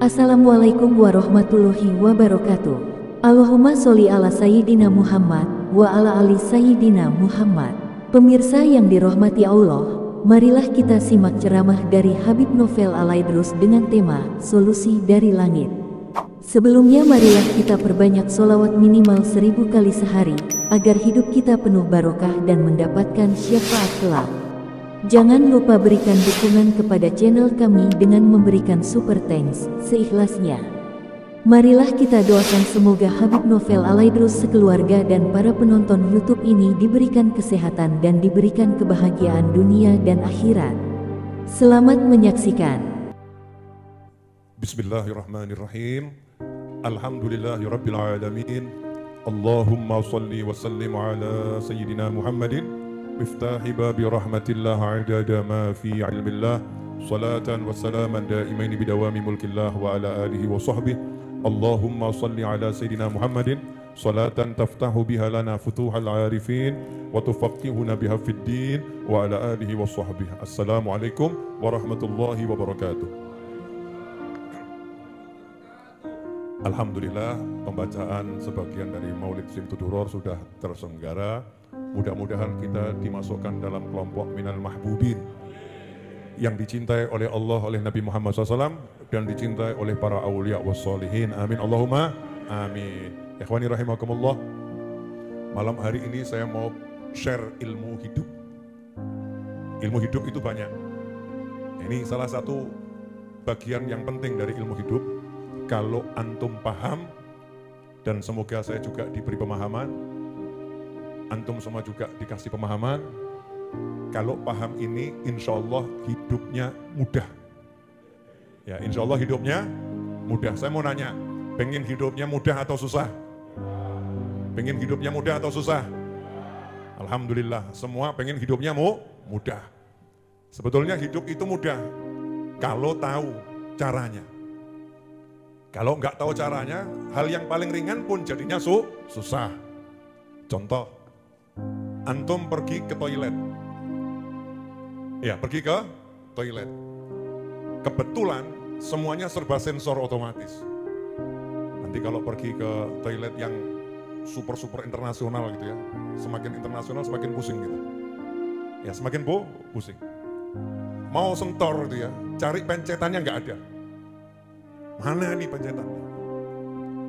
Assalamualaikum warahmatullahi wabarakatuh. Allahumma sholli ala Sayyidina Muhammad wa ala ali Sayyidina Muhammad. Pemirsa yang dirahmati Allah, marilah kita simak ceramah dari Habib Novel Alaidrus dengan tema Solusi dari Langit. Sebelumnya marilah kita perbanyak sholawat minimal 1000 kali sehari, agar hidup kita penuh barokah dan mendapatkan syafaat kelak. Jangan lupa berikan dukungan kepada channel kami dengan memberikan super thanks seikhlasnya. Marilah kita doakan semoga Habib Novel Alaidrus sekeluarga dan para penonton YouTube ini diberikan kesehatan dan diberikan kebahagiaan dunia dan akhirat. Selamat menyaksikan. Bismillahirrahmanirrahim. Alhamdulillahirabbil alamin. Allahumma shalli wa sallim ala sayyidina Muhammadin miftahi babi rahmatillah adada ma fi ilmillah salatan wa salaman daimaini bidawami mulkillah wa ala alihi wa sahbihi. Allahumma salli ala sayyidina Muhammadin salatan taftahu biha lana futuhal arifin wa tufaqqihuna biha fid din wa ala alihi wa sahbihi. Assalamualaikum warahmatullahi wabarakatuh. Alhamdulillah, pembacaan sebagian dari Maulid Simtuduror sudah terselenggara. Mudah-mudahan kita dimasukkan dalam kelompok minal mahbubin yang dicintai oleh Allah, oleh Nabi Muhammad SAW, dan dicintai oleh para awliya wassalihin. Amin Allahumma amin. Ikhwani rahimakumullah, malam hari ini saya mau share ilmu hidup. Ilmu hidup itu banyak. Ini salah satu bagian yang penting dari ilmu hidup. Kalau antum paham, dan semoga saya juga diberi pemahaman, antum semua juga dikasih pemahaman. Kalau paham ini, insya Allah hidupnya mudah. Ya, insya Allah hidupnya mudah. Saya mau nanya, pengen hidupnya mudah atau susah? Pengen hidupnya mudah atau susah? Alhamdulillah, semua pengen hidupnya mudah. Sebetulnya hidup itu mudah kalau tahu caranya. Kalau nggak tahu caranya, hal yang paling ringan pun jadinya susah. Contoh, antum pergi ke toilet. Ya, pergi ke toilet. Kebetulan semuanya serba sensor otomatis. Nanti kalau pergi ke toilet yang super internasional gitu ya, semakin internasional semakin pusing gitu. Ya, semakin pusing. Mau sentor gitu ya, cari pencetannya nggak ada. Mana nih pencetannya?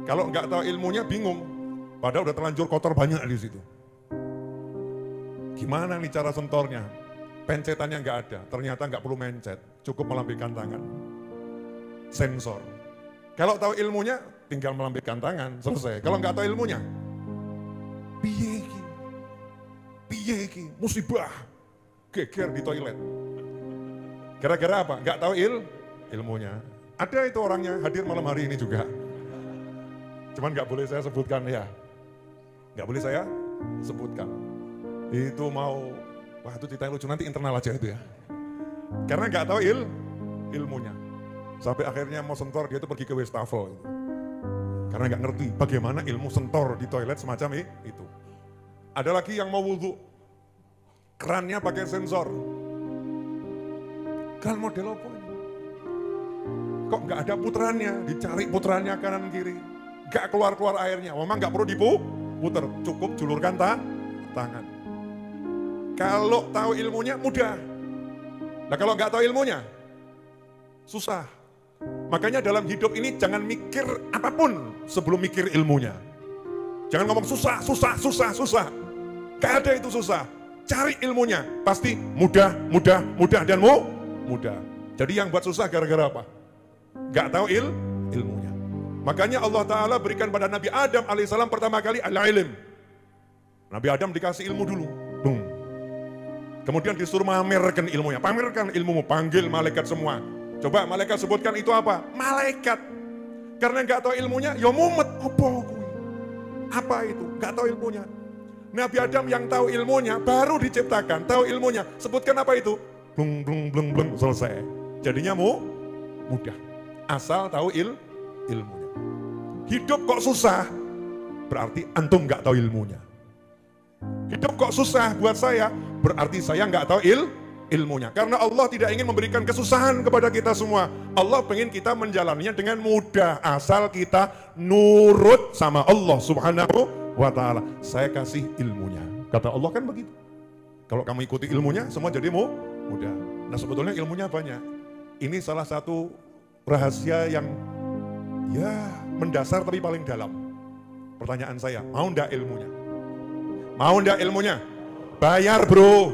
Kalau nggak tahu ilmunya bingung. Padahal udah terlanjur kotor banyak di situ. Gimana nih cara sentornya? Pencetannya nggak ada. Ternyata nggak perlu mencet, cukup melambaikan tangan. Sensor. Kalau tahu ilmunya, tinggal melambaikan tangan, selesai. Kalau nggak tahu ilmunya, piye iki, musibah, geger di toilet. Gara-gara apa? Nggak tahu ilmunya. Ada itu orangnya hadir malam hari ini juga. Cuman nggak boleh saya sebutkan ya. Nggak boleh saya sebutkan. Itu mau, wah itu cerita lucu, nanti internal aja itu ya. Karena nggak tahu ilmunya. Sampai akhirnya mau sentor, dia itu pergi ke wastafel. Karena nggak ngerti bagaimana ilmu sentor di toilet semacam itu. Ada lagi yang mau wudhu. Kerannya pakai sensor. Keran model apa ini? Kok nggak ada putarannya? Dicari putarannya kanan kiri. Nggak keluar airnya. Memang nggak perlu diputer, cukup julurkan tangan. Kalau tahu ilmunya mudah. Nah kalau nggak tahu ilmunya susah. Makanya dalam hidup ini jangan mikir apapun sebelum mikir ilmunya. Jangan ngomong susah. Gak ada itu susah. Cari ilmunya, pasti mudah dan mudah. Jadi yang buat susah gara-gara apa? Gak tahu ilmunya. Makanya Allah Ta'ala berikan pada Nabi Adam alaihissalam pertama kali al-ilm. Nabi Adam dikasih ilmu dulu. Boom. Kemudian disuruh pamerkan ilmunya. Pamerkan ilmumu, panggil malaikat semua. Coba malaikat sebutkan itu apa? Malaikat. Karena gak tahu ilmunya, ya mumet. Apa itu? Gak tahu ilmunya. Nabi Adam yang tahu ilmunya baru diciptakan. Tahu ilmunya. Sebutkan apa itu? Blung, selesai. Jadinya mudah. Asal tahu ilmunya. Hidup kok susah, berarti antum gak tahu ilmunya. Hidup kok susah buat saya, berarti saya gak tahu ilmunya. Karena Allah tidak ingin memberikan kesusahan kepada kita semua. Allah ingin kita menjalaninya dengan mudah, asal kita nurut sama Allah subhanahu wa ta'ala. Saya kasih ilmunya. Kata Allah kan begitu. Kalau kamu ikuti ilmunya, semua jadi mudah. Nah sebetulnya ilmunya banyak. Ini salah satu rahasia yang ya mendasar tapi paling dalam. Pertanyaan saya, mau ndak ilmunya? Mau ndak ilmunya? Bayar bro.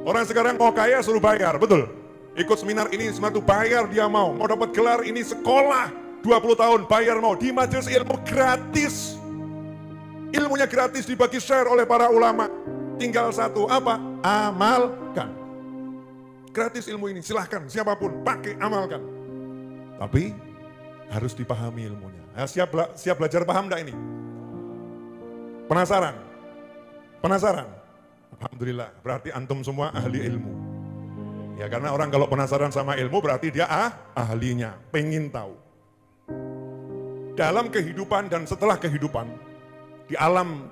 Orang sekarang mau kaya suruh bayar, betul? Ikut seminar ini, seminar itu bayar dia mau. Mau dapat gelar ini sekolah 20 tahun bayar mau. Di majelis ilmu gratis. Ilmunya gratis dibagi share oleh para ulama. Tinggal satu, apa? Amalkan. Gratis ilmu ini, silahkan siapapun pakai, amalkan. Tapi harus dipahami ilmunya. Nah, siap belajar paham enggak ini? Penasaran? Penasaran? Alhamdulillah, berarti antum semua ahli ilmu. Ya karena orang kalau penasaran sama ilmu berarti dia ahlinya, pengen tahu. Dalam kehidupan dan setelah kehidupan, di alam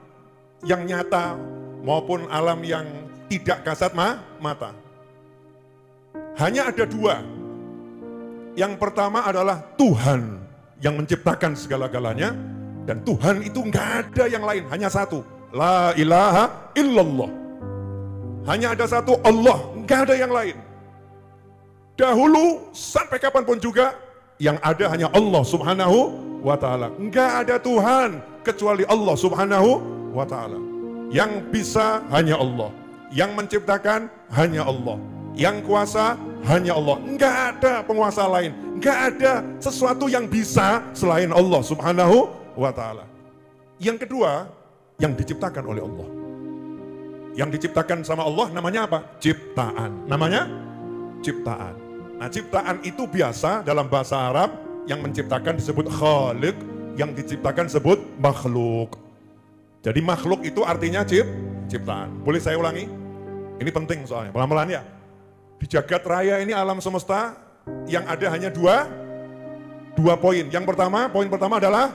yang nyata maupun alam yang tidak kasat mata, hanya ada dua. Yang pertama adalah Tuhan yang menciptakan segala-galanya, dan Tuhan itu nggak ada yang lain, hanya satu, la ilaha illallah. Hanya ada satu Allah, nggak ada yang lain. Dahulu sampai kapanpun juga yang ada hanya Allah subhanahu wa ta'ala. Nggak ada Tuhan kecuali Allah subhanahu wa ta'ala. Yang bisa hanya Allah, yang menciptakan hanya Allah, yang kuasa hanya Allah. Nggak ada penguasa lain, nggak ada sesuatu yang bisa selain Allah subhanahu wa ta'ala. Yang kedua, yang diciptakan oleh Allah. Yang diciptakan sama Allah namanya apa? Ciptaan. Namanya ciptaan. Nah ciptaan itu biasa dalam bahasa Arab, yang menciptakan disebut khaliq, yang diciptakan disebut makhluk. Jadi makhluk itu artinya ciptaan. Boleh saya ulangi? Ini penting soalnya, pelan-pelan ya. Di jagat raya ini alam semesta yang ada hanya dua poin. Yang pertama, poin pertama adalah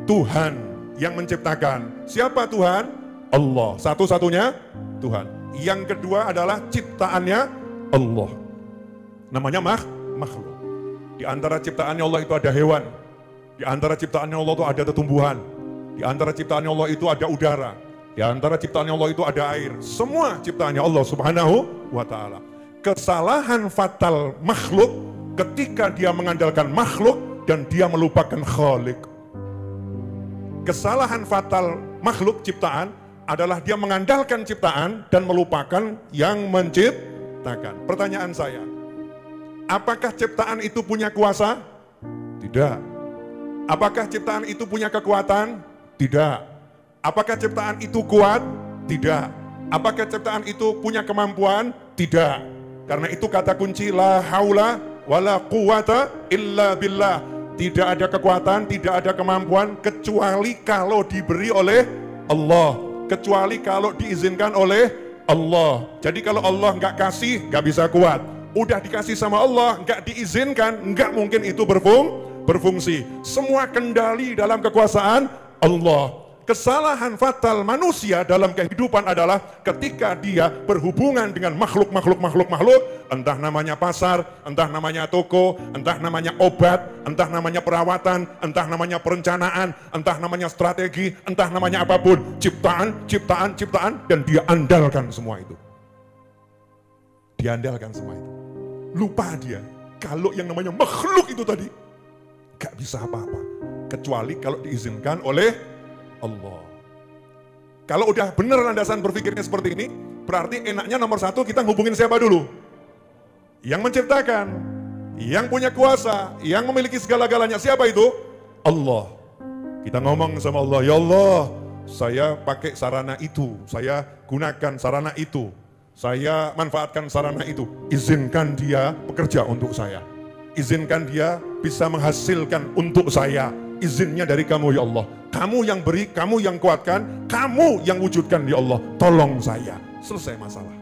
Tuhan yang menciptakan. Siapa Tuhan? Allah. Satu-satunya Tuhan. Yang kedua adalah ciptaannya Allah. Namanya makhluk. Di antara ciptaannya Allah itu ada hewan. Di antara ciptaannya Allah itu ada tumbuhan. Di antara ciptaannya Allah itu ada udara. Di antara ciptaannya Allah itu ada air. Semua ciptaannya Allah subhanahu wa ta'ala. Kesalahan fatal makhluk ketika dia mengandalkan makhluk dan dia melupakan khalik. Kesalahan fatal makhluk ciptaan adalah dia mengandalkan ciptaan dan melupakan yang menciptakan. Pertanyaan saya, apakah ciptaan itu punya kuasa? Tidak. Apakah ciptaan itu punya kekuatan? Tidak. Apakah ciptaan itu kuat? Tidak. Apakah ciptaan itu punya kemampuan? Tidak. Karena itu kata kunci la haula wala quwata illa billah. Tidak ada kekuatan, tidak ada kemampuan kecuali kalau diberi oleh Allah. Kecuali kalau diizinkan oleh Allah. Jadi kalau Allah nggak kasih, nggak bisa kuat. Udah dikasih sama Allah, nggak diizinkan, nggak mungkin itu berfungsi. Semua kendali dalam kekuasaan Allah. Kesalahan fatal manusia dalam kehidupan adalah ketika dia berhubungan dengan makhluk, entah namanya pasar, entah namanya toko, entah namanya obat, entah namanya perawatan, entah namanya perencanaan, entah namanya strategi, entah namanya apapun, ciptaan, dan dia andalkan semua itu. Dia andalkan semua itu. Lupa dia, kalau yang namanya makhluk itu tadi, gak bisa apa-apa, kecuali kalau diizinkan oleh Allah. Kalau udah benar landasan berpikirnya seperti ini, berarti enaknya nomor satu kita hubungin siapa dulu? Yang menciptakan, yang punya kuasa, yang memiliki segala-galanya. Siapa itu? Allah. Kita ngomong sama Allah, ya Allah, saya pakai sarana itu, saya gunakan sarana itu, saya manfaatkan sarana itu. Izinkan dia bekerja untuk saya. Izinkan dia bisa menghasilkan untuk saya. Izinnya dari kamu ya Allah. Kamu yang beri, kamu yang kuatkan, kamu yang wujudkan ya Allah. Tolong saya. Selesai masalah.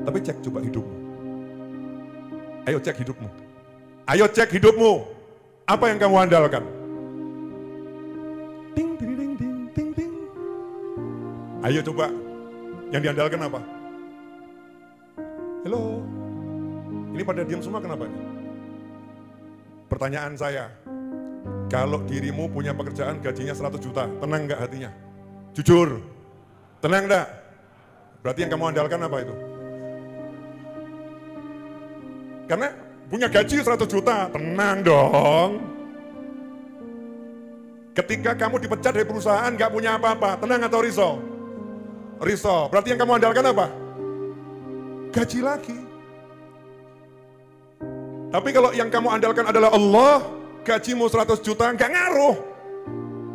Tapi cek coba hidupmu. Ayo cek hidupmu. Ayo cek hidupmu. Apa yang kamu andalkan? Ting, ting, ting, ting, ting, ting. Ayo coba. Yang diandalkan apa? Halo. Ini pada diam semua kenapa nih? Pertanyaan saya, kalau dirimu punya pekerjaan gajinya 100 juta, tenang nggak hatinya? Jujur, tenang nggak? Berarti yang kamu andalkan apa itu? Karena punya gaji 100 juta, tenang dong. Ketika kamu dipecat dari perusahaan, nggak punya apa-apa, tenang atau risau? Risau, berarti yang kamu andalkan apa? Gaji lagi. Tapi kalau yang kamu andalkan adalah Allah, gajimu 100 juta nggak ngaruh.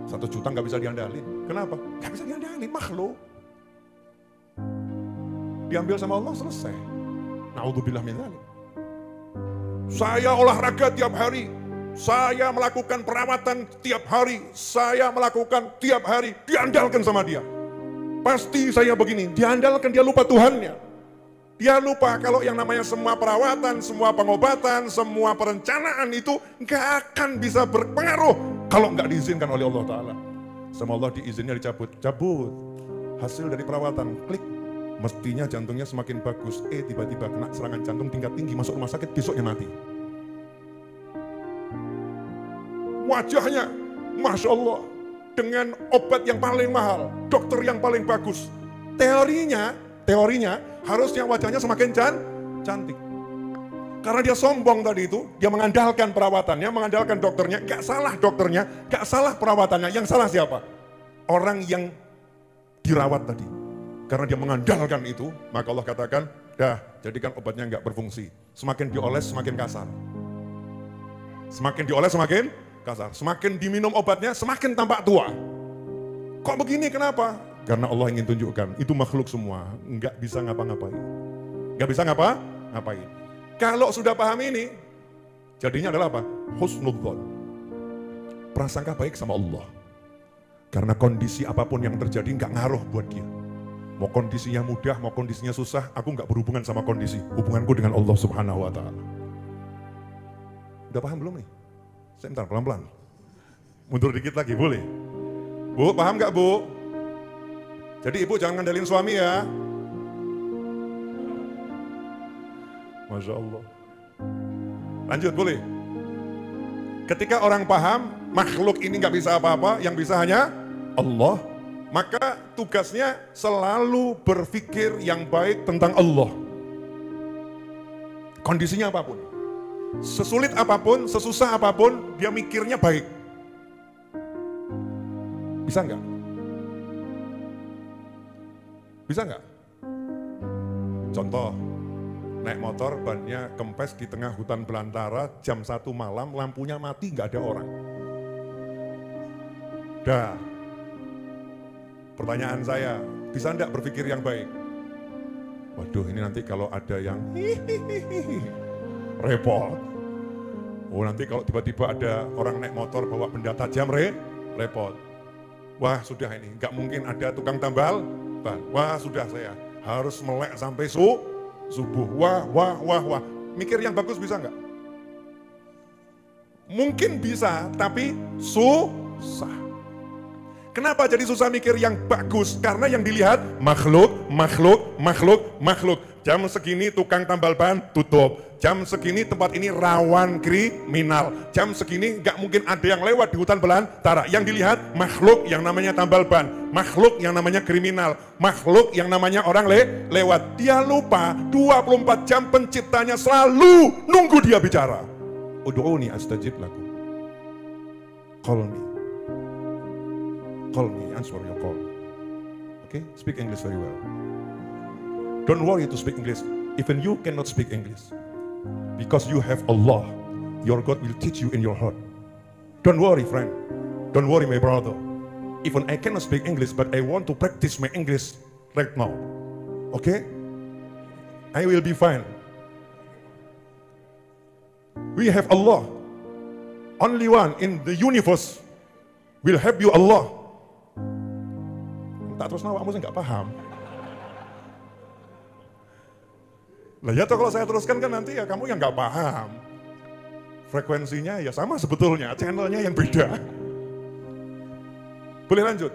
100 juta nggak bisa diandalin. Kenapa? Nggak bisa diandalin, makhluk. Diambil sama Allah, selesai. Na'udzubillah min dzalik. Saya olahraga tiap hari, saya melakukan perawatan tiap hari, saya melakukan tiap hari, diandalkan sama dia. Pasti saya begini, diandalkan, dia lupa Tuhannya. Dia lupa kalau yang namanya semua perawatan, semua pengobatan, semua perencanaan itu nggak akan bisa berpengaruh kalau nggak diizinkan oleh Allah Ta'ala. Sama Allah diizinnya dicabut, cabut. Hasil dari perawatan, klik. Mestinya jantungnya semakin bagus, tiba-tiba kena serangan jantung tingkat tinggi, masuk rumah sakit, besoknya mati. Wajahnya, Masya Allah, dengan obat yang paling mahal, dokter yang paling bagus. Teorinya harusnya wajahnya semakin cantik. Karena dia sombong tadi itu, dia mengandalkan perawatannya, mengandalkan dokternya. Gak salah dokternya, gak salah perawatannya. Yang salah siapa? Orang yang dirawat tadi. Karena dia mengandalkan itu, maka Allah katakan, dah jadikan obatnya gak berfungsi. Semakin dioles semakin kasar. Semakin dioles semakin kasar. Semakin diminum obatnya semakin tampak tua. Kok begini, kenapa? Karena Allah ingin tunjukkan, itu makhluk semua, nggak bisa ngapa-ngapain. Nggak bisa ngapa-ngapain. Kalau sudah paham ini, jadinya adalah apa? Husnudzon. Prasangka baik sama Allah. Karena kondisi apapun yang terjadi nggak ngaruh buat dia. Mau kondisinya mudah, mau kondisinya susah, aku nggak berhubungan sama kondisi. Hubunganku dengan Allah Subhanahu wa Ta'ala. Udah paham belum nih? Sebentar, pelan-pelan. Mundur dikit lagi, boleh? Bu, paham nggak Bu? Jadi ibu jangan ngandalin suami ya. Masya Allah. Lanjut boleh. Ketika orang paham, makhluk ini nggak bisa apa-apa, yang bisa hanya Allah. Maka tugasnya selalu berpikir yang baik tentang Allah. Kondisinya apapun. Sesulit apapun, sesusah apapun, dia mikirnya baik. Bisa nggak? Bisa nggak? Contoh, naik motor, bannya kempes di tengah hutan belantara, jam 1 malam, lampunya mati, nggak ada orang. Dah. Pertanyaan saya, bisa nggak berpikir yang baik? Waduh, ini nanti kalau ada yang repot. Oh, nanti kalau tiba-tiba ada orang naik motor bawa benda tajam, repot. Wah, sudah ini, nggak mungkin ada tukang tambal. Wah, sudah saya harus melek sampai subuh. Wah. Mikir yang bagus bisa nggak? Mungkin bisa, tapi susah. Kenapa jadi susah mikir yang bagus? Karena yang dilihat makhluk. Jam segini tukang tambal ban tutup. Jam segini tempat ini rawan kriminal. Jam segini nggak mungkin ada yang lewat di hutan belantara. Yang dilihat makhluk yang namanya tambal ban, makhluk yang namanya kriminal, makhluk yang namanya orang lewat. Dia lupa 24 jam penciptanya selalu nunggu dia bicara. Ud'uni astajib lakum. Call me, answer your call. Okay, speak English very well. Don't worry to speak English. Even you cannot speak English. Because you have Allah. Your God will teach you in your heart. Don't worry, friend. Don't worry, my brother. Even I cannot speak English, but I want to practice my English right now. Okay? I will be fine. We have Allah. Only one in the universe will help you, Allah. Tak terus awakmu sih nggak paham. Lah ya toh kalau saya teruskan kan nanti ya kamu yang nggak paham. Frekuensinya ya sama sebetulnya, channelnya yang beda. Boleh lanjut?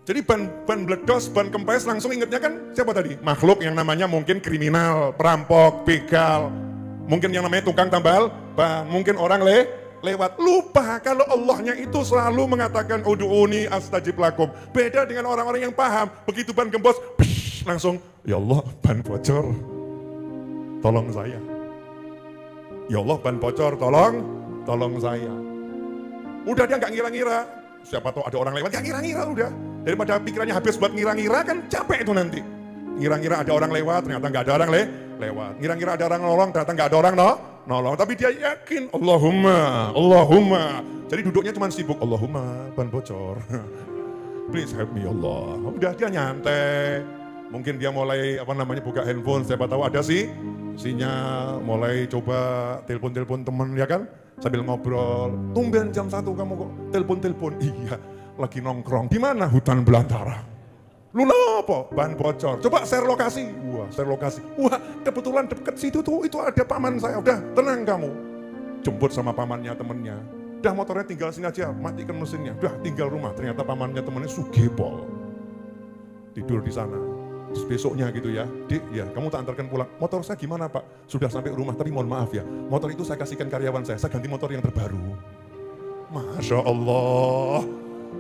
Jadi ban bledos, ban kempes langsung ingetnya kan siapa tadi? Makhluk yang namanya mungkin kriminal, perampok, begal, mungkin yang namanya tukang tambal ban, mungkin orang lewat. Lupa kalau Allahnya itu selalu mengatakan ud'uni astajib lakum. Beda dengan orang-orang yang paham, begitu ban gembos, langsung, ya Allah ban bocor, tolong saya. Ya Allah ban bocor, tolong saya. Udah dia nggak ngira-ngira, siapa tahu ada orang lewat, nggak ngira-ngira udah. Daripada pikirannya habis buat ngira-ngira kan capek itu nanti. Ngira-ngira ada orang lewat, ternyata nggak ada orang lewat. Ngira-ngira ada orang nolong, ternyata nggak ada orang nolong. Tapi dia yakin, Allahumma. Jadi duduknya cuma sibuk, Allahumma ban bocor. Please help me Allah. Udah dia nyantai. Mungkin dia mulai buka handphone, siapa tahu ada sinyal, mulai coba telepon temen ya kan, sambil ngobrol. Tumben jam 1 kamu kok telepon. Iya, lagi nongkrong. Di mana? Hutan belantara. Lu apa? Ban bocor. Coba share lokasi. Wah, kebetulan deket situ tuh itu ada paman saya. Udah, tenang kamu. Jemput sama pamannya temennya. Udah motornya tinggal sini aja, matikan mesinnya. Udah tinggal rumah. Ternyata pamannya temennya sugepol. Tidur di sana. Terus besoknya gitu ya, Dik, ya kamu tak antarkan pulang. Motor saya gimana Pak? Sudah sampai rumah, tapi mohon maaf ya, motor itu saya kasihkan karyawan saya ganti motor yang terbaru. Masya Allah,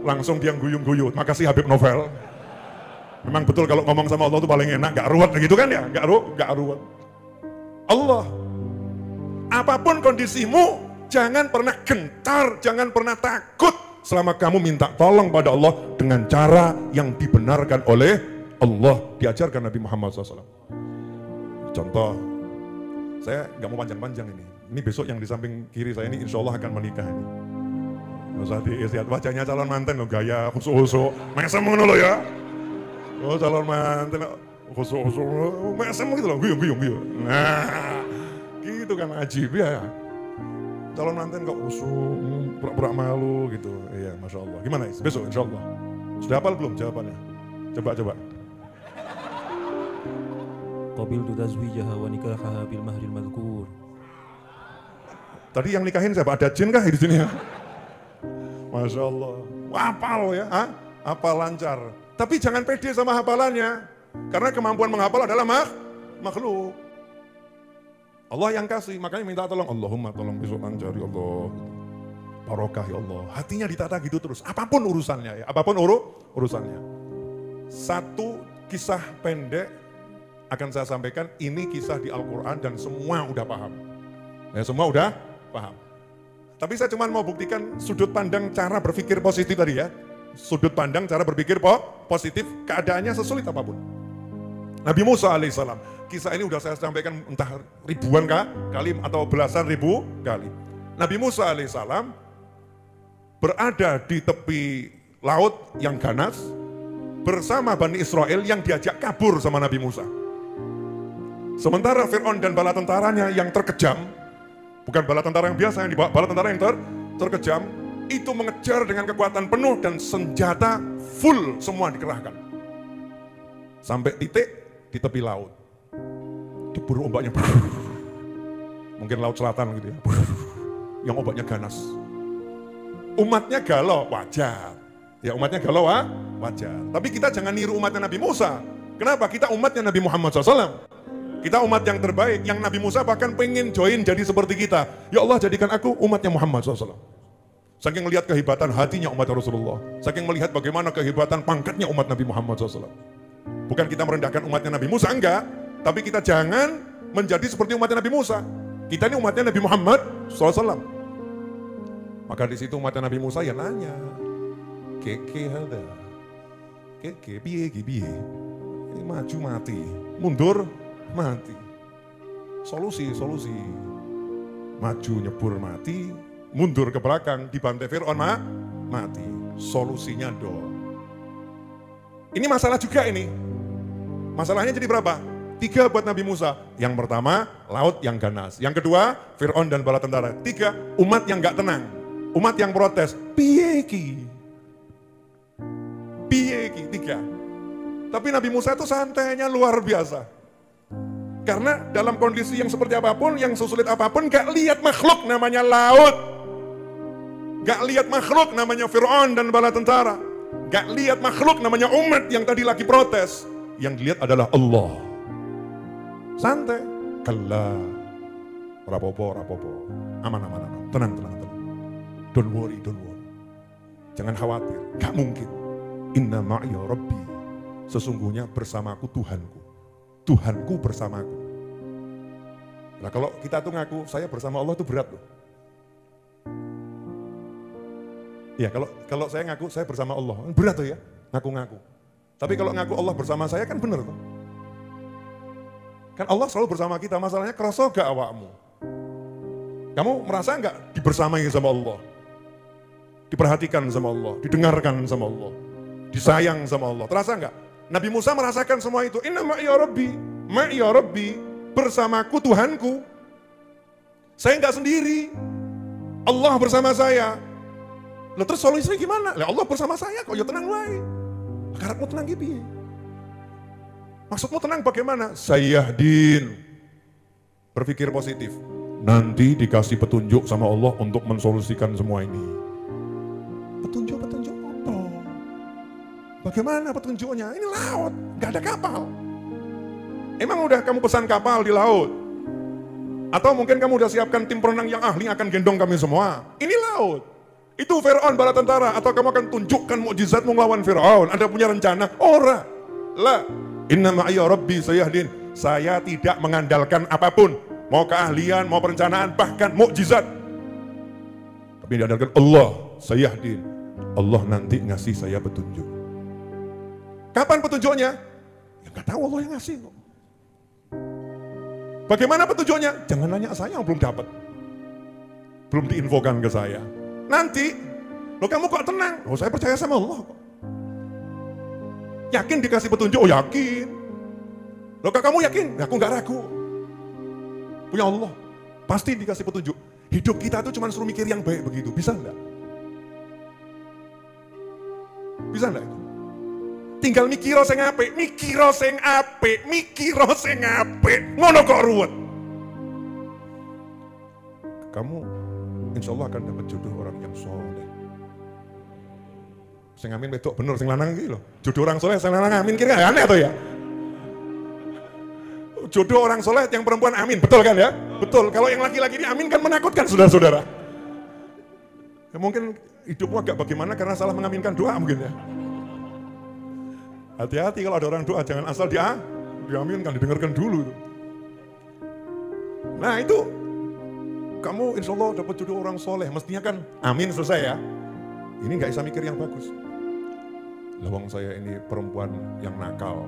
langsung dia guyung-guyung. Makasih Habib Novel. Memang betul kalau ngomong sama Allah itu paling enak, gak ruwet gitu kan ya, gak ruwet. Allah, apapun kondisimu, jangan pernah gentar, jangan pernah takut selama kamu minta tolong pada Allah dengan cara yang dibenarkan oleh Allah, diajarkan Nabi Muhammad SAW. Contoh, saya nggak mau panjang-panjang ini. Ini besok yang di samping kiri saya ini insya Allah akan menikah ini. Nggak usah diisiat, wajahnya calon manten loh, gaya khusuk-khusuk. Mesem ngono loh ya. Oh calon manten, khusuk-khusuk, mesem gitu loh, guyung-guyung. Nah, gitu kan ajib ya. Calon manten kok khusuk, pura-pura malu gitu. Iya, Masya Allah. Gimana besok insya Allah? Sudah hafal belum jawabannya? Coba. Qabiltu tazwijaha wa nikahaha bil mahril madhkur. Tadi yang nikahin siapa? Ada jin kah di sini ya? Masya Allah. Hafal ya, hafal lancar. Tapi jangan pede sama hafalannya. Karena kemampuan menghafal adalah makhluk. Allah yang kasih, makanya minta tolong. Allahumma tolong besok lancar ya Allah. Barokah ya Allah. Hatinya ditata gitu terus. Apapun urusannya ya, apapun urusannya. Satu kisah pendek akan saya sampaikan, ini kisah di Al-Quran dan semua udah paham. Ya, semua udah paham. Tapi saya cuma mau buktikan sudut pandang cara berpikir positif tadi ya. Sudut pandang cara berpikir positif, keadaannya sesulit apapun. Nabi Musa alaihissalam, kisah ini udah saya sampaikan entah ribuan kali atau belasan ribu kali. Nabi Musa alaihissalam berada di tepi laut yang ganas, bersama Bani Israel yang diajak kabur sama Nabi Musa. Sementara Fir'aun dan bala tentaranya yang terkejam, bukan bala tentara yang biasa yang dibawa, bala tentara yang terkejam, itu mengejar dengan kekuatan penuh dan senjata full semua dikerahkan. Sampai titik di tepi laut. Diburu ombaknya. Mungkin laut selatan gitu ya. Yang ombaknya ganas. Umatnya galau, wajar. Ya umatnya galau wajar. Tapi kita jangan niru umatnya Nabi Musa. Kenapa? Kita umatnya Nabi Muhammad SAW. Kita umat yang terbaik, yang Nabi Musa bahkan pengen join jadi seperti kita. Ya Allah jadikan aku umatnya Muhammad SAW. Saking melihat kehebatan hatinya umat Rasulullah. Saking melihat bagaimana kehebatan pangkatnya umat Nabi Muhammad SAW. Bukan kita merendahkan umatnya Nabi Musa, enggak. Tapi kita jangan menjadi seperti umatnya Nabi Musa. Kita ini umatnya Nabi Muhammad SAW. Maka di situ umatnya Nabi Musa ya nanya. Keke ada. Keke piye. Ini maju mati. Mundur mati. Solusi. Maju nyebur mati, mundur ke belakang dibantai Fir'aun mati. Solusinya do. Ini masalah juga ini. Masalahnya jadi berapa? 3 buat Nabi Musa. Yang pertama, laut yang ganas. Yang kedua, Fir'aun dan bala tentara. 3, umat yang gak tenang. Umat yang protes. Piye ki. 3. Tapi Nabi Musa itu santainya luar biasa. Karena dalam kondisi yang seperti apapun, yang sesulit apapun, gak lihat makhluk namanya laut. Gak lihat makhluk namanya Fir'aun dan bala tentara. Gak lihat makhluk namanya umat yang tadi lagi protes. Yang dilihat adalah Allah. Santai. Kalla. Rapopo. Aman. Tenang. Don't worry. Jangan khawatir. Gak mungkin. Inna ma'iya Rabbi. Sesungguhnya bersamaku Tuhanku. Tuhanku bersamaku. Nah kalau kita tuh ngaku saya bersama Allah tuh berat loh. Ya kalau saya ngaku saya bersama Allah, berat tuh ya, ngaku-ngaku. Tapi kalau ngaku Allah bersama saya kan bener tuh. Kan Allah selalu bersama kita, masalahnya kerasa gak awakmu? Kamu merasa gak dibersamai sama Allah? Diperhatikan sama Allah, didengarkan sama Allah, disayang sama Allah, terasa gak? Nabi Musa merasakan semua itu, inna ma'iya Rabbi, bersamaku Tuhanku. Saya gak sendiri, Allah bersama saya. Lah terus solusinya gimana? Lah Allah bersama saya kok, ya tenang wae. Karepmu tenang gitu. Maksudmu tenang bagaimana? Sayyahdin. Berpikir positif. Nanti dikasih petunjuk sama Allah untuk mensolusikan semua ini. Petunjuk apa? Bagaimana petunjuknya? Ini laut, gak ada kapal. Emang udah kamu pesan kapal di laut? Atau mungkin kamu udah siapkan tim perenang yang ahli akan gendong kami semua? Ini laut. Itu Fir'aun bala tentara, atau kamu akan tunjukkan mukjizatmu melawan Fir'aun. Anda punya rencana? Ora. La. Inna ma'iya Rabbi sayahdin. Saya tidak mengandalkan apapun. Mau keahlian, mau perencanaan, bahkan mukjizat. Tapi diandalkan Allah sayahdin. Allah nanti ngasih saya petunjuk. Kapan petunjuknya? Ya gak tahu, Allah yang ngasih kok. Bagaimana petunjuknya? Jangan nanya saya yang belum dapat. Belum diinfokan ke saya. Nanti, lo kamu kok tenang? Oh saya percaya sama Allah kok. Yakin dikasih petunjuk? Oh yakin. Lo kamu yakin? Aku gak ragu. Punya Allah, pasti dikasih petunjuk. Hidup kita tuh cuma suruh mikir yang baik begitu, bisa enggak? Bisa enggak? Tinggal mikiro sing apik, ngono kok ruwet. Kamu insya Allah akan dapat jodoh orang yang soleh. Sing amin wedok bener, sing lanang iki lho. Jodoh orang soleh, sing lanang amin kira aneh atau ya? Jodoh orang soleh yang perempuan amin, betul kan ya? Betul, kalau yang laki-laki ini amin kan menakutkan saudara-saudara. Ya, mungkin hidupmu agak bagaimana karena salah mengaminkan doa mungkin ya. Hati-hati kalau ada orang doa, jangan asal diaminkan, didengarkan dulu. Nah itu, kamu insya Allah dapat jodoh orang soleh, mestinya kan amin selesai ya. Ini gak bisa mikir yang bagus. Lawang saya ini perempuan yang nakal,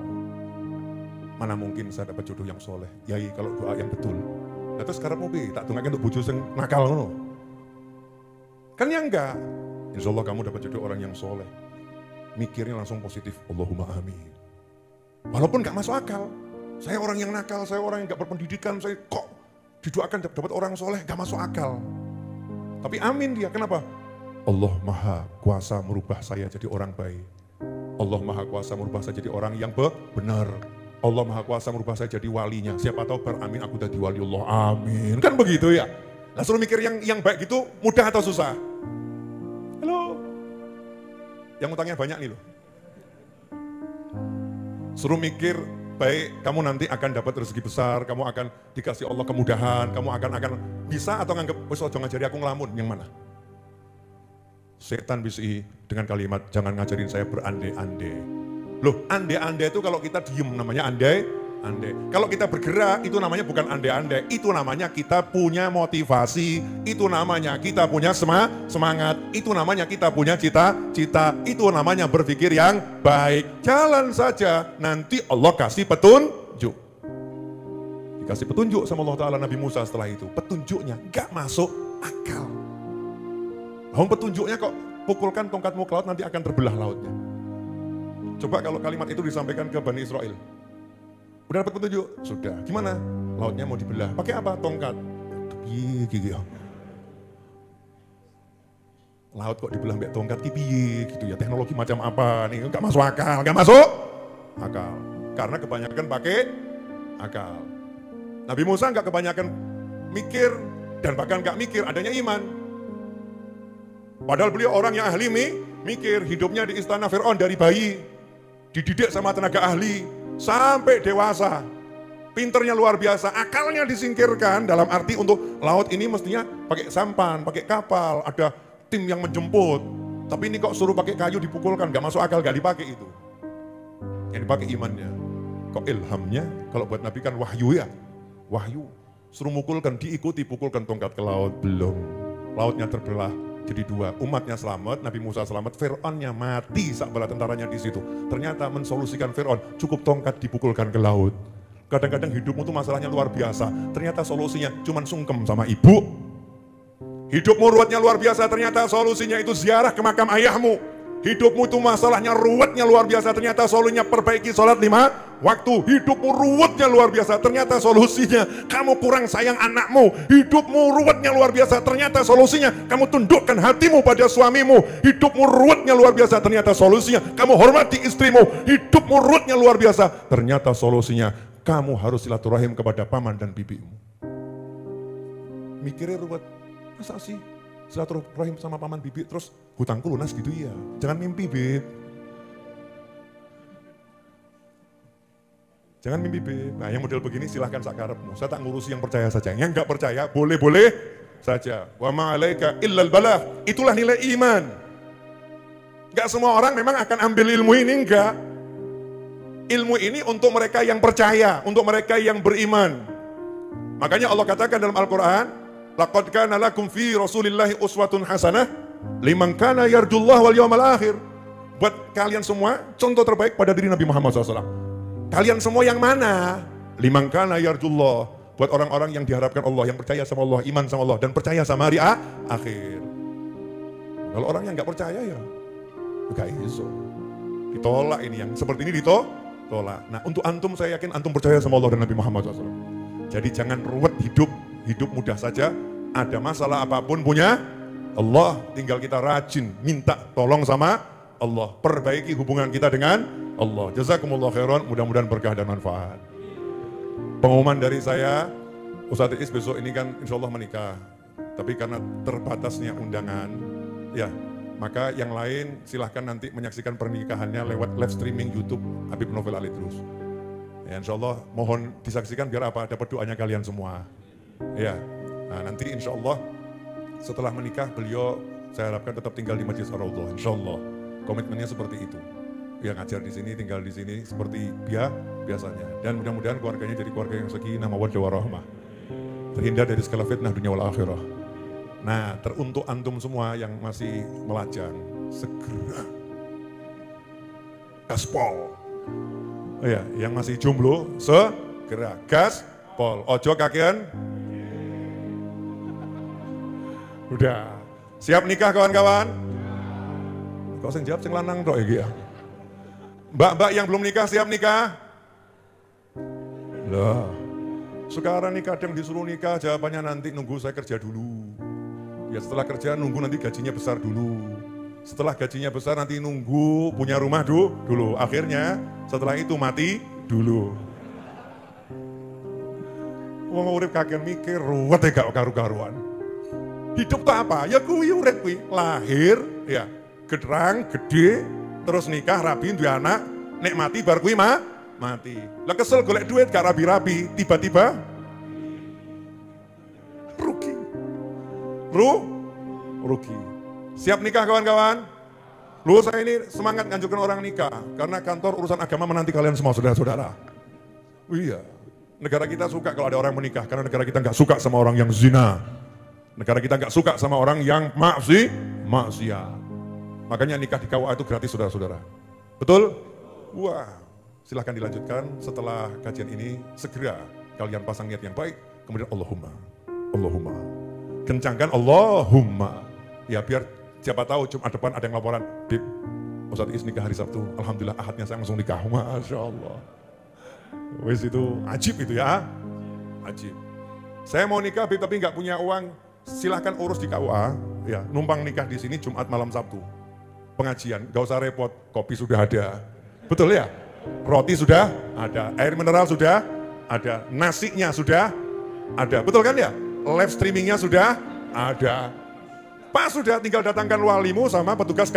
mana mungkin saya dapat jodoh yang soleh. Yai kalau doa yang betul. Nah terus sekarang mau tak tunggakin untuk bojo yang nakal ngono. Kan ya enggak. Insya Allah kamu dapat jodoh orang yang soleh. Mikirnya langsung positif, Allahumma amin. Walaupun gak masuk akal. Saya orang yang nakal, saya orang yang gak berpendidikan, saya kok didoakan dapat orang soleh, gak masuk akal. Tapi amin dia, kenapa? Allah maha kuasa merubah saya jadi orang baik. Allah maha kuasa merubah saya jadi orang yang benar. Allah maha kuasa merubah saya jadi walinya. Siapa tahu beramin aku jadi wali Allah, amin. Kan begitu ya. Nah suruh mikir yang baik gitu mudah atau susah? Halo. Yang utangnya banyak nih loh. Suruh mikir baik, kamu nanti akan dapat rezeki besar, kamu akan dikasih Allah kemudahan, kamu akan bisa atau nganggep wis aja ngajari aku ngelamun, yang mana? Setan bisi dengan kalimat jangan ngajarin saya berandai-andai. Loh, andai-andai itu kalau kita diem namanya andai-andai. Kalau kita bergerak itu namanya bukan andai-andai, itu namanya kita punya motivasi, itu namanya kita punya semangat, itu namanya kita punya cita-cita, itu namanya berpikir yang baik. Jalan saja, nanti Allah kasih petunjuk. Dikasih petunjuk sama Allah Ta'ala Nabi Musa setelah itu. Petunjuknya gak masuk akal. Petunjuknya kok pukulkan tongkatmu ke laut nanti akan terbelah lautnya. Coba kalau kalimat itu disampaikan ke Bani Israel. Udah dapat petunjuk? Sudah. Gimana? Lautnya mau dibelah. Pakai apa? Tongkat. Gigi. Laut kok dibelah sampai tongkat piye gitu ya. Teknologi macam apa nih? Enggak masuk akal. Enggak masuk akal. Karena kebanyakan pakai akal. Nabi Musa enggak kebanyakan mikir dan bahkan enggak mikir adanya iman. Padahal beliau orang yang ahli Mikir hidupnya di istana Fir'aun dari bayi, dididik sama tenaga ahli, sampai dewasa. Pinternya luar biasa, akalnya disingkirkan dalam arti untuk laut ini mestinya pakai sampan, pakai kapal, ada tim yang menjemput. Tapi ini kok suruh pakai kayu dipukulkan, gak masuk akal, gak dipakai itu. Yang dipakai imannya. Kok ilhamnya, kalau buat Nabi kan wahyu ya, wahyu. Suruh mukulkan, diikuti, pukulkan tongkat ke laut, belum. Lautnya terbelah jadi dua, umatnya selamat, Nabi Musa selamat, Fir'aunnya mati saat bala tentaranya di situ. Ternyata mensolusikan Fir'aun, cukup tongkat dipukulkan ke laut. Kadang-kadang hidupmu tuh masalahnya luar biasa, ternyata solusinya cuman sungkem sama ibu. Hidupmu ruwetnya luar biasa, ternyata solusinya itu ziarah ke makam ayahmu. Hidupmu itu masalahnya ruwetnya luar biasa, ternyata solusinya perbaiki sholat 5 waktu. Hidupmu ruwetnya luar biasa, ternyata solusinya kamu kurang sayang anakmu. Hidupmu ruwetnya luar biasa, ternyata solusinya kamu tundukkan hatimu pada suamimu. Hidupmu ruwetnya luar biasa, ternyata solusinya kamu hormati istrimu. Hidupmu ruwetnya luar biasa, ternyata solusinya kamu harus silaturahim kepada paman dan bibimu. Mikirnya ruwet, masa sih silaturahim sama paman bibi terus hutangku lunas gitu ya? Jangan mimpi, Bib. Jangan mimpi, Bib. Nah, yang model begini silahkan sakarepmu. Saya tak ngurusi yang percaya saja. Yang enggak percaya boleh-boleh saja. Wa ma'alaika illal balagh. Itulah nilai iman. Enggak semua orang memang akan ambil ilmu ini, enggak. Ilmu ini untuk mereka yang percaya, untuk mereka yang beriman. Makanya Allah katakan dalam Al-Quran, laqad kana lakum fi Rasulillahi uswatun hasanah liman kana yarjullah wal yawmal akhir. Buat kalian semua contoh terbaik pada diri Nabi Muhammad SAW. Kalian semua yang mana? Liman kana yarjullah. Buat orang-orang yang diharapkan Allah, yang percaya sama Allah, iman sama Allah, dan percaya sama hari akhir. Kalau orang yang gak percaya ya gak iso. Ditolak ini, yang seperti ini ditolak. Nah, untuk antum saya yakin antum percaya sama Allah dan Nabi Muhammad SAW. Jadi jangan ruwet hidup mudah saja. Ada masalah apapun punya Allah, tinggal kita rajin minta tolong sama Allah, perbaiki hubungan kita dengan Allah. Jazakumullah khairan, mudah-mudahan berkah dan manfaat. Pengumuman dari saya, Ustadz Is besok ini kan insya Allah menikah, tapi karena terbatasnya undangan, ya maka yang lain silahkan nanti menyaksikan pernikahannya lewat live streaming YouTube Habib Novel Ali Terus. Ya, insya Allah mohon disaksikan biar apa, dapat doanya kalian semua. Ya, nah, nanti insya Allah setelah menikah beliau saya harapkan tetap tinggal di Masjid Ar-Raudhah. Insya Allah komitmennya seperti itu. Yang ngajar di sini, tinggal di sini seperti biasanya. Dan mudah-mudahan keluarganya jadi keluarga yang sakinah mawaddah warahmah. Terhindar dari segala fitnah dunia wal akhirah. Nah, teruntuk antum semua yang masih melajang, segera gaspol. Oh ya, yang masih jomblo, segera gaspol. Ojo kakean. Udah, siap nikah kawan-kawan? Kok sing jawab sing lanang tok iki ya? Mbak-mbak yang belum nikah siap nikah? Lah, sekarang nih kadang disuruh nikah jawabannya nanti nunggu saya kerja dulu. Ya setelah kerja nunggu nanti gajinya besar dulu. Setelah gajinya besar nanti nunggu punya rumah dulu. Akhirnya setelah itu mati dulu. Wong urip kakek mikir ruwet ya gak karu-karuan. Hidup tuh apa? Ya kuwi urip kuwi. Lahir, ya gedrang, gede, terus nikah, rabi, duwe anak, nek mati bar kuwi mati. Lah kesel golek duit gak rabi-rabi, tiba-tiba rugi. Siap nikah kawan-kawan? Lu saya ini semangat nganjurkan orang nikah karena kantor urusan agama menanti kalian semua saudara-saudara. Iya, negara kita suka kalau ada orang menikah karena negara kita nggak suka sama orang yang zina. Negara kita nggak suka sama orang yang maksiat. Makanya nikah di KUA itu gratis saudara-saudara. Betul? Wah, silahkan dilanjutkan setelah kajian ini. Segera kalian pasang niat yang baik. Kemudian Allahumma. Kencangkan Allahumma. Ya biar siapa tahu Jumat depan ada yang laporan. Bib, Ustadz Is nikah hari Sabtu. Alhamdulillah ahadnya saya langsung nikah. Masya Allah. Wes itu ajib itu ya. Ajib. Saya mau nikah Bib tapi nggak punya uang. Silahkan urus di KUA. Ya, numpang nikah di sini Jumat malam Sabtu. Pengajian, gak usah repot, kopi sudah ada. Betul ya? Roti sudah ada, air mineral sudah ada, nasinya sudah ada. Betul kan ya? Live streamingnya sudah ada. Pas sudah tinggal datangkan walimu sama petugas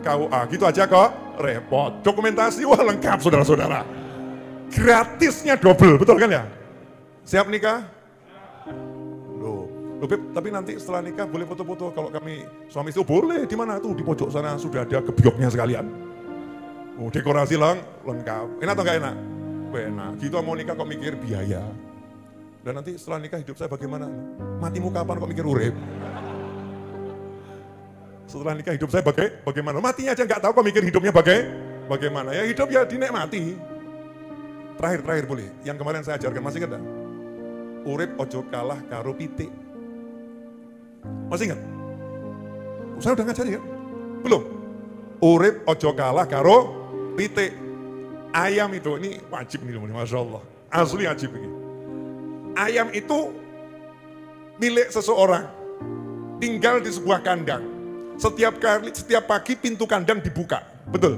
KUA. Gitu aja kok repot. Dokumentasi wah lengkap saudara-saudara. Gratisnya double, betul kan ya? Siap nikah? Loh, Beb, tapi nanti setelah nikah boleh foto-foto. Kalau kami suami istri, boleh. Di mana tuh? Di pojok sana sudah ada gebyoknya sekalian. Oh, dekorasi lengkap. Enak atau enggak enak? Enak. Gitu mau nikah kok mikir biaya. Dan nanti setelah nikah hidup saya bagaimana? Matimu kapan kok mikir urip? Setelah nikah hidup saya bagaimana? Matinya aja nggak tahu kok mikir hidupnya bagaimana. Ya hidup ya dinikmati. Terakhir boleh. Yang kemarin saya ajarkan masih ingat? Urip ojo kalah karo pitik. Masih ingat? Saya udah ngajari kan? Belum? Urip ojo kalah karo pitik. Ayam itu, ini wajib nih Masya Allah. Asli wajib ini. Ayam itu milik seseorang. Tinggal di sebuah kandang. Setiap pagi pintu kandang dibuka. Betul.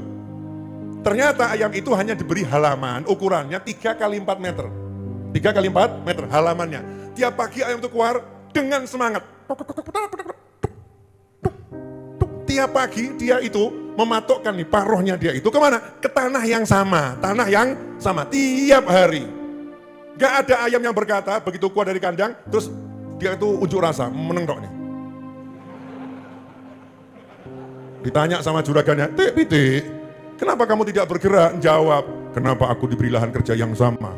Ternyata ayam itu hanya diberi halaman, ukurannya 3 kali 4 meter. 3 kali 4 meter halamannya. Tiap pagi ayam itu keluar dengan semangat. Tiap pagi dia itu mematokkan nih paruhnya dia itu kemana? Ke tanah yang sama. Tanah yang sama tiap hari. Gak ada ayam yang berkata begitu keluar dari kandang, terus dia itu unjuk rasa, menengok nih. Ditanya sama juragannya, Pitik, kenapa kamu tidak bergerak? Jawab, kenapa aku diberi lahan kerja yang sama?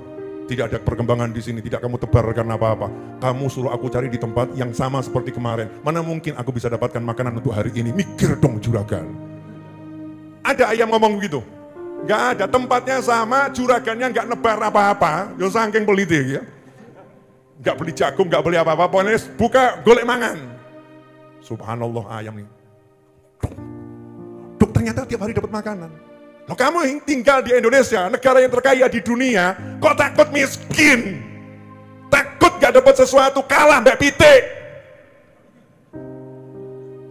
Tidak ada perkembangan di sini, tidak kamu tebar karena apa-apa. Kamu suruh aku cari di tempat yang sama seperti kemarin. Mana mungkin aku bisa dapatkan makanan untuk hari ini? Mikir dong juragan. Ada ayam ngomong begitu? Gak ada, tempatnya sama, juragannya gak nebar apa-apa. Ya saking peliti ya. Gak beli jagung, gak beli apa-apa. Pokoknya buka golek mangan. Subhanallah ayam nih. Duk, ternyata tiap hari dapat makanan. Loh, kamu yang tinggal di Indonesia, negara yang terkaya di dunia, kok takut miskin? Takut gak dapat sesuatu, kalah mbak pitik.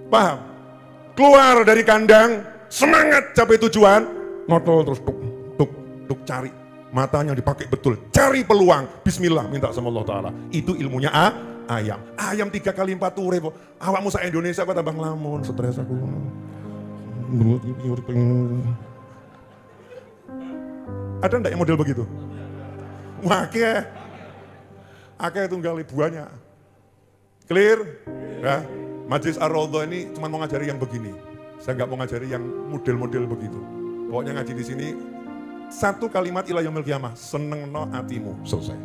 Paham? Keluar dari kandang, semangat capai tujuan, ngotol terus tuk cari. Matanya dipakai betul, cari peluang. Bismillah, minta sama Allah Ta'ala. Itu ilmunya ayam. Ayam 3 kali 4 ture. Awakmu sa Indonesia kok tambah ngelamun, stres aku. Ada enggak yang model begitu? Akeh tunggal ibuannya. Clear? Ya. Majelis Ar-Raudhah ini cuma mau ngajari yang begini. Saya nggak mau ngajari yang model-model begitu. Pokoknya ngaji di sini satu kalimat ila yaumil qiyamah, senengno atimu, selesai.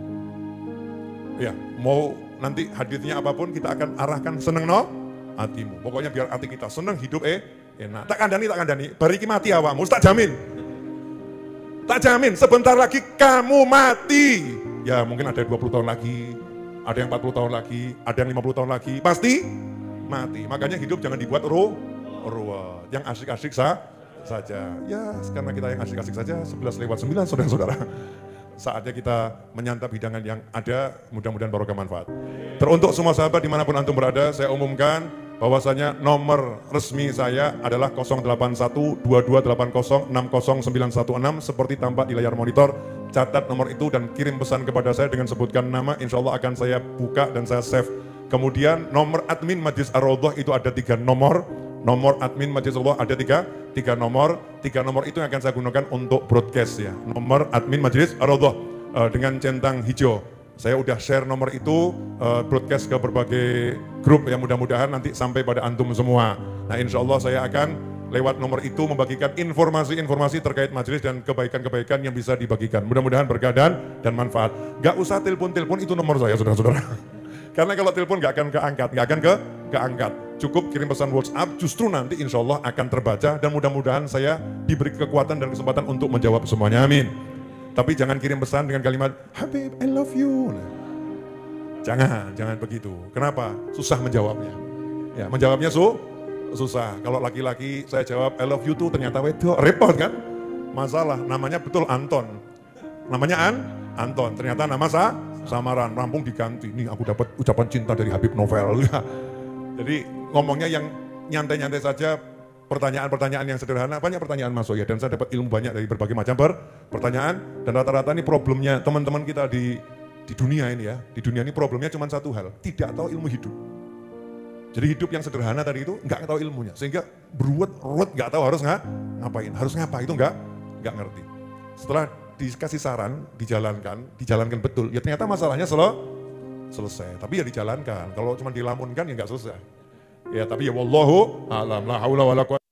Ya, mau nanti haditsnya apapun kita akan arahkan senengno atimu. Pokoknya biar hati kita seneng, hidup enak. Tak kandani. Bariki mati awakmu, tak jamin. Tak jamin, sebentar lagi kamu mati. Ya mungkin ada 20 tahun lagi, ada yang 40 tahun lagi, ada yang 50 tahun lagi. Pasti mati. Makanya hidup jangan dibuat ruwet. Yang asik-asik saja. Ya karena kita yang asik-asik saja, 11:09 saudara-saudara. Saatnya kita menyantap hidangan yang ada, mudah-mudahan barokah manfaat. Teruntuk semua sahabat dimanapun antum berada, saya umumkan bahwasanya nomor resmi saya adalah 081-2280-60916 seperti tampak di layar monitor. Catat nomor itu dan kirim pesan kepada saya dengan sebutkan nama, insya Allah akan saya buka dan saya save. Kemudian nomor admin Majelis Ar-Raudhah itu ada 3 nomor. Nomor admin Majelis Allah ada 3 nomor. 3 nomor itu yang akan saya gunakan untuk broadcast ya. Nomor admin Majelis Ar-Raudhah dengan centang hijau. Saya udah share nomor itu broadcast ke berbagai grup ya, mudah-mudahan nanti sampai pada antum semua. Nah insya Allah saya akan lewat nomor itu membagikan informasi-informasi terkait majelis dan kebaikan-kebaikan yang bisa dibagikan. Mudah-mudahan berkah dan manfaat. Gak usah telepon-telepon, itu nomor saya saudara-saudara. Karena kalau telepon gak akan keangkat. Cukup kirim pesan WhatsApp, justru nanti insya Allah akan terbaca dan mudah-mudahan saya diberi kekuatan dan kesempatan untuk menjawab semuanya. Amin. Tapi jangan kirim pesan dengan kalimat Habib, I love you. Nah, jangan begitu. Kenapa? Susah menjawabnya. Ya, menjawabnya susah. Kalau laki-laki saya jawab I love you tuh ternyata wedok, repot kan? Masalah. Namanya betul Anton. Namanya Anton. Ternyata nama samaran, rampung diganti. Nih aku dapat ucapan cinta dari Habib Novel. Jadi ngomongnya yang nyantai-nyantai saja. Pertanyaan-pertanyaan yang sederhana, banyak pertanyaan masuk ya, dan saya dapat ilmu banyak dari berbagai macam pertanyaan, dan rata-rata ini problemnya teman-teman kita di dunia ini ya, di dunia ini problemnya cuma satu hal, tidak tahu ilmu hidup. Jadi hidup yang sederhana tadi itu nggak tahu ilmunya, sehingga beruat-ruat nggak tahu harus ngapain, harus ngapa itu nggak ngerti. Setelah dikasih saran, dijalankan betul, ya ternyata masalahnya selesai. Tapi ya dijalankan, kalau cuma dilamunkan ya nggak selesai. Ya tapi ya wallahu a'lam, la haula wala quwwata